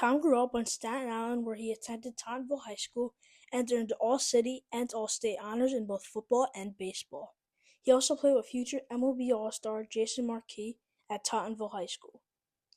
Tom grew up on Staten Island where he attended Tauntonville High School and earned All-City and All-State honors in both football and baseball. He also played with future MLB All-Star Jason Marquis at Tauntonville High School.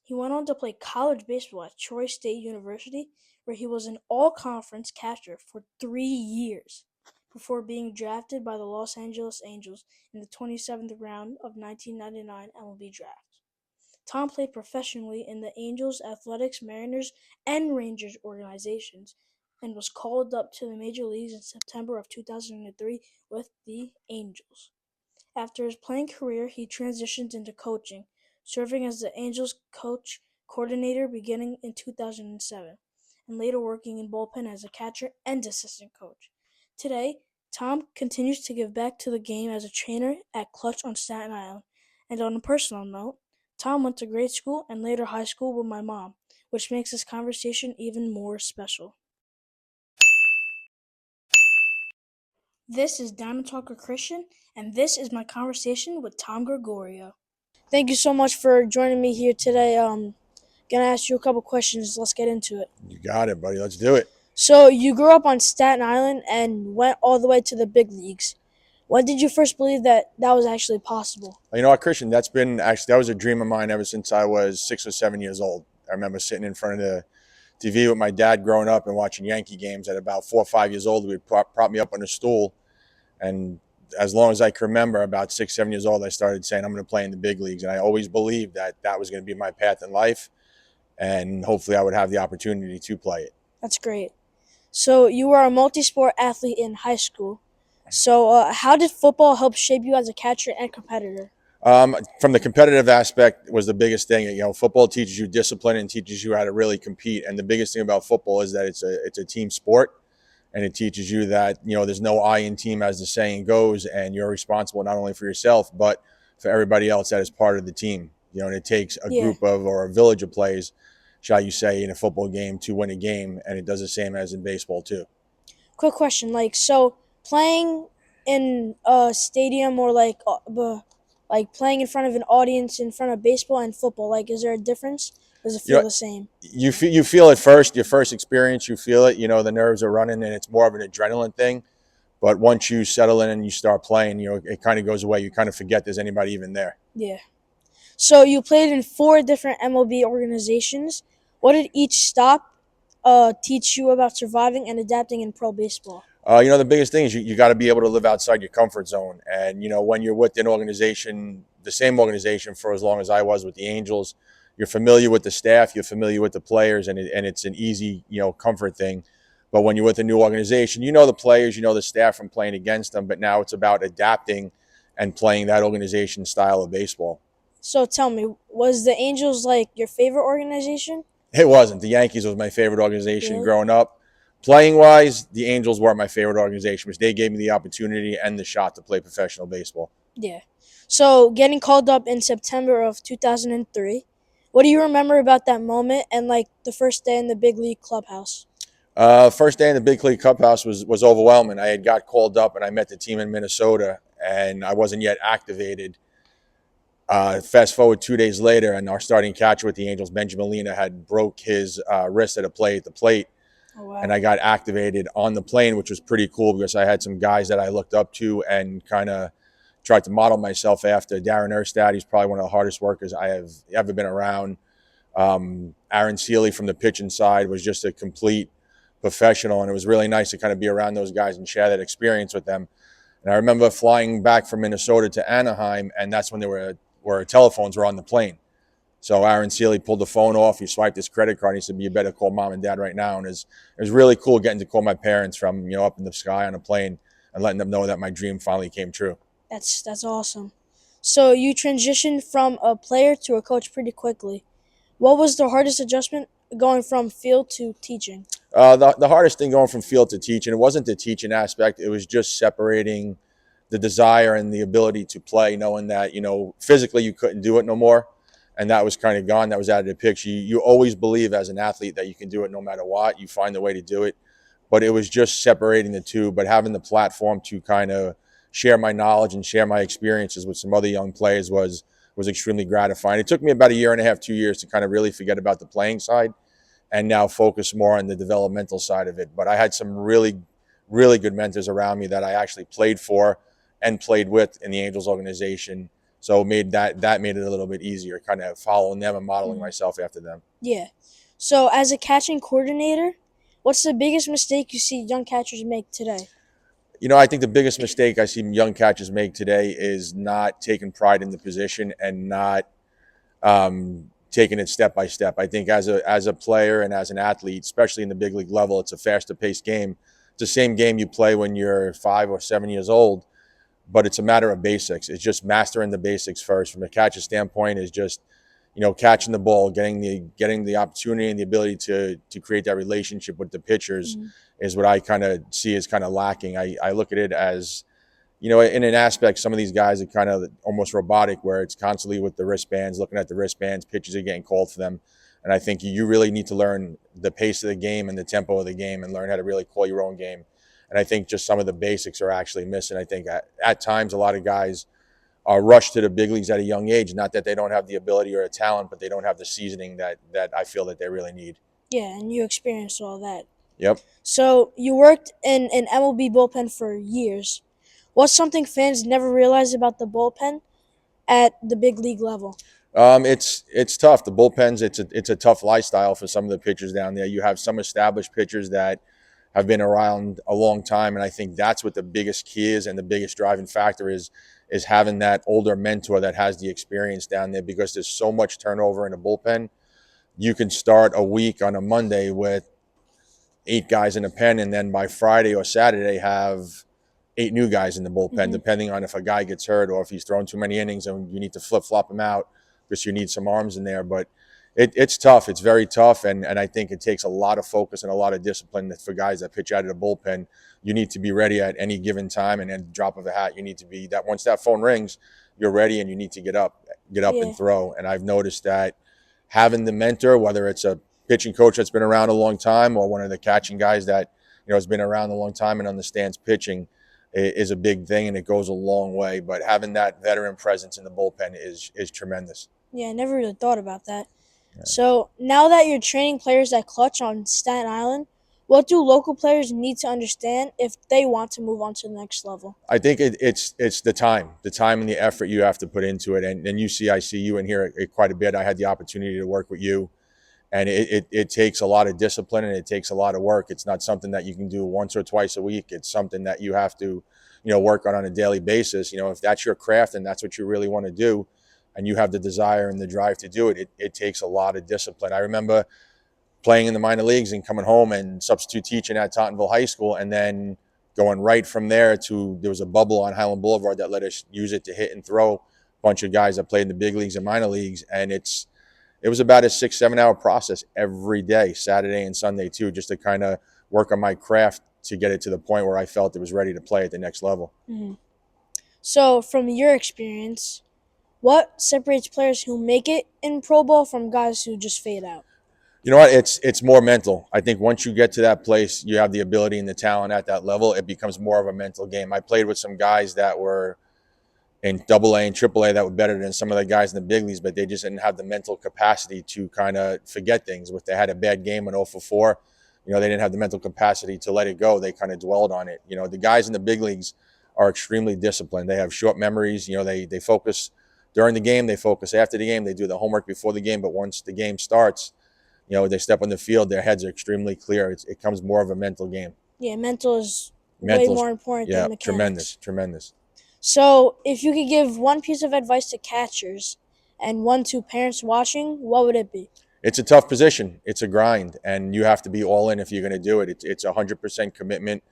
He went on to play college baseball at Troy State University, where he was an all-conference catcher for 3 years before being drafted by the Los Angeles Angels in the 27th round of 1999 MLB Draft. Tom played professionally in the Angels, Athletics, Mariners, and Rangers organizations and was called up to the major leagues in September of 2003 with the Angels. After his playing career, he transitioned into coaching, serving as the Angels coach coordinator beginning in 2007, and later working in bullpen as a catcher and assistant coach. Today, Tom continues to give back to the game as a trainer at Clutch on Staten Island. And on a personal note, Tom went to grade school and later high school with my mom, which makes this conversation even more special. This is Diamond Talker Christian, and this is my conversation with Tom Gregorio. Thank you so much for joining me here today. Gonna ask you a couple questions. Let's get into it. You got it, buddy. Let's do it. So you grew up on Staten Island and went all the way to the big leagues. When did you first believe that was actually possible? You know what, Christian? That was a dream of mine ever since I was 6 or 7 years old. I remember sitting in front of the TV with my dad growing up and watching Yankee games. At about 4 or 5 years old, we'd prop me up on a stool, and as long as I can remember, about 6, 7 years old, I started saying I'm going to play in the big leagues, and I always believed that was going to be my path in life, and hopefully I would have the opportunity to play it. That's great. So you were a multi-sport athlete in high school. So how did football help shape you as a catcher and competitor? From the competitive aspect was the biggest thing. You know, football teaches you discipline and teaches you how to really compete. And the biggest thing about football is that it's a team sport, and it teaches you that, you know, there's no I in team, as the saying goes, and you're responsible not only for yourself but for everybody else that is part of the team. You know, and it takes a group of, or a village of players, shall you say, in a football game to win a game, and it does the same as in baseball too. Quick question, so playing in a stadium or playing in front of an audience in front of baseball and football, is there a difference? Does it feel the same? You feel it first, your first experience, you feel it, you know, the nerves are running and it's more of an adrenaline thing. But once you settle in and you start playing, you know, it kind of goes away. You kind of forget there's anybody even there. Yeah. So you played in 4 different MLB organizations. What did each stop teach you about surviving and adapting in pro baseball? You know, the biggest thing is you got to be able to live outside your comfort zone. And, you know, when you're with an organization, the same organization for as long as I was with the Angels, you're familiar with the staff, you're familiar with the players, and it's an easy, you know, comfort thing. But when you're with a new organization, you know the players, you know the staff from playing against them, but now it's about adapting and playing that organization's style of baseball. So tell me, was the Angels your favorite organization? It wasn't. The Yankees was my favorite organization growing up. Playing-wise, the Angels were my favorite organization, because they gave me the opportunity and the shot to play professional baseball. Yeah. So getting called up in September of 2003, what do you remember about that moment and the first day in the big league clubhouse? First day in the big league clubhouse was overwhelming. I had got called up and I met the team in Minnesota, and I wasn't yet activated. Fast forward 2 days later, and our starting catcher with the Angels, Benjamin Lena, had broke his wrist at a play at the plate. Oh, wow. And I got activated on the plane, which was pretty cool because I had some guys that I looked up to and kind of tried to model myself after. Darren Erstad, he's probably one of the hardest workers I have ever been around. Aaron Seeley from the pitching side was just a complete professional, and it was really nice to kind of be around those guys and share that experience with them. And I remember flying back from Minnesota to Anaheim, and that's when where telephones were on the plane. So Aaron Seeley pulled the phone off. He swiped his credit card. And he said, "You better call mom and dad right now." And it was really cool getting to call my parents from, you know, up in the sky on a plane and letting them know that my dream finally came true. That's awesome. So you transitioned from a player to a coach pretty quickly. What was the hardest adjustment going from field to teaching? The hardest thing going from field to teaching, it wasn't the teaching aspect. It was just separating the desire and the ability to play, knowing that, you know, physically you couldn't do it no more. And that was kind of gone. That was out of the picture. You always believe as an athlete that you can do it no matter what. You find a way to do it. But it was just separating the two, but having the platform to kind of share my knowledge and share my experiences with some other young players was extremely gratifying. It took me about a year and a half, 2 years to kind of really forget about the playing side and now focus more on the developmental side of it. But I had some really, really good mentors around me that I actually played for and played with in the Angels organization. So it made that made it a little bit easier, kind of following them and modeling myself after them. Yeah. So, as a catching coordinator, what's the biggest mistake you see young catchers make today? I think the biggest mistake I see young catchers make today is not taking pride in the position and not taking it step by step. I think as a player and as an athlete, especially in the big league level, it's a faster paced game. It's the same game you play when you're 5 or 7 years old, but it's a matter of basics. It's just mastering the basics first. From a catcher standpoint, is just catching the ball, getting the opportunity and the ability to create that relationship with the pitchers is what I kind of see as kind of lacking. I look at it as in an aspect, some of these guys are kind of almost robotic, where it's constantly with the wristbands, looking at the wristbands, pitches are getting called for them. And I think you really need to learn the pace of the game and the tempo of the game and learn how to really call your own game. And I think just some of the basics are actually missing. I think at times a lot of guys are rushed to the big leagues at a young age. Not that they don't have the ability or the talent, but they don't have the seasoning that I feel that they really need. Yeah, and you experienced all that. Yep. So, you worked in an MLB bullpen for years. What's something fans never realize about the bullpen at the big league level? It's tough. The bullpens, it's a tough lifestyle for some of the pitchers down there. You have some established pitchers that have been around a long time, and I think that's what the biggest key is, and the biggest driving factor is having that older mentor that has the experience down there, because there's so much turnover in a bullpen. You can start a week on a Monday with 8 guys in a pen, and then by Friday or Saturday have 8 new guys in the bullpen, depending on if a guy gets hurt or if he's thrown too many innings and you need to flip flop him out because you need some arms in there. But it's tough. It's very tough, and I think it takes a lot of focus and a lot of discipline for guys that pitch out of the bullpen. You need to be ready at any given time, and at the drop of a hat, you need to be that once that phone rings, you're ready and you need to get up and throw. And I've noticed that having the mentor, whether it's a pitching coach that's been around a long time or one of the catching guys that has been around a long time and understands pitching, is a big thing, and it goes a long way. But having that veteran presence in the bullpen is tremendous. Yeah, I never really thought about that. Yeah. So, now that you're training players at Clutch on Staten Island, what do local players need to understand if they want to move on to the next level? I think it's the time and the effort you have to put into it. And I see you in here quite a bit. I had the opportunity to work with you, and it takes a lot of discipline and it takes a lot of work. It's not something that you can do once or twice a week. It's something that you have to work on a daily basis. If that's your craft and that's what you really want to do, and you have the desire and the drive to do it, it takes a lot of discipline. I remember playing in the minor leagues and coming home and substitute teaching at Tottenville High School, and then going right from there there was a bubble on Highland Boulevard that let us use it to hit and throw a bunch of guys that played in the big leagues and minor leagues. And it was about a 6-7 hour process every day, Saturday and Sunday too, just to kind of work on my craft to get it to the point where I felt it was ready to play at the next level. Mm-hmm. So, from your experience, what separates players who make it in pro ball from guys who just fade out? You know what? It's more mental. I think once you get to that place, you have the ability and the talent at that level. It becomes more of a mental game. I played with some guys that were in AA and AAA that were better than some of the guys in the big leagues, but they just didn't have the mental capacity to kind of forget things. If they had a bad game on 0 for 4, they didn't have the mental capacity to let it go. They kind of dwelled on it. The guys in the big leagues are extremely disciplined. They have short memories. They focus during the game. They focus after the game. They do the homework before the game. But once the game starts, they step on the field, their heads are extremely clear. It comes more of a mental game. Yeah, mental is way more important than mechanics. Tremendous. So, if you could give one piece of advice to catchers and one to parents watching, what would it be? It's a tough position. It's a grind, and you have to be all in if you're going to do it. It's 100% commitment,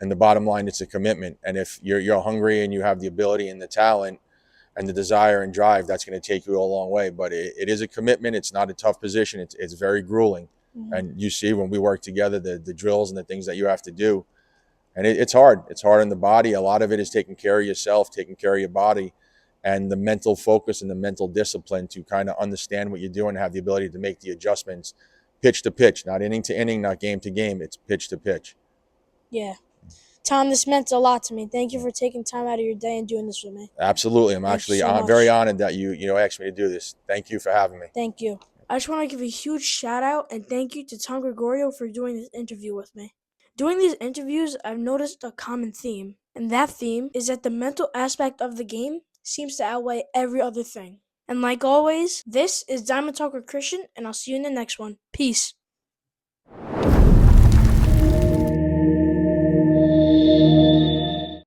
and the bottom line, it's a commitment. And if you're hungry and you have the ability and the talent and the desire and drive, that's going to take you a long way. But it is a commitment. It's not a tough position. It's very grueling. Mm-hmm. And you see when we work together, the drills and the things that you have to do. And it's hard. It's hard on the body. A lot of it is taking care of yourself, taking care of your body, and the mental focus and the mental discipline to kind of understand what you're doing, have the ability to make the adjustments pitch to pitch, not inning to inning, not game to game. It's pitch to pitch. Yeah. Tom, this meant a lot to me. Thank you for taking time out of your day and doing this with me. Absolutely. I'm actually very honored that you asked me to do this. Thank you for having me. Thank you. I just want to give a huge shout out and thank you to Tom Gregorio for doing this interview with me. Doing these interviews, I've noticed a common theme, and that theme is that the mental aspect of the game seems to outweigh every other thing. And like always, this is Diamond Talk with Christian, and I'll see you in the next one. Peace.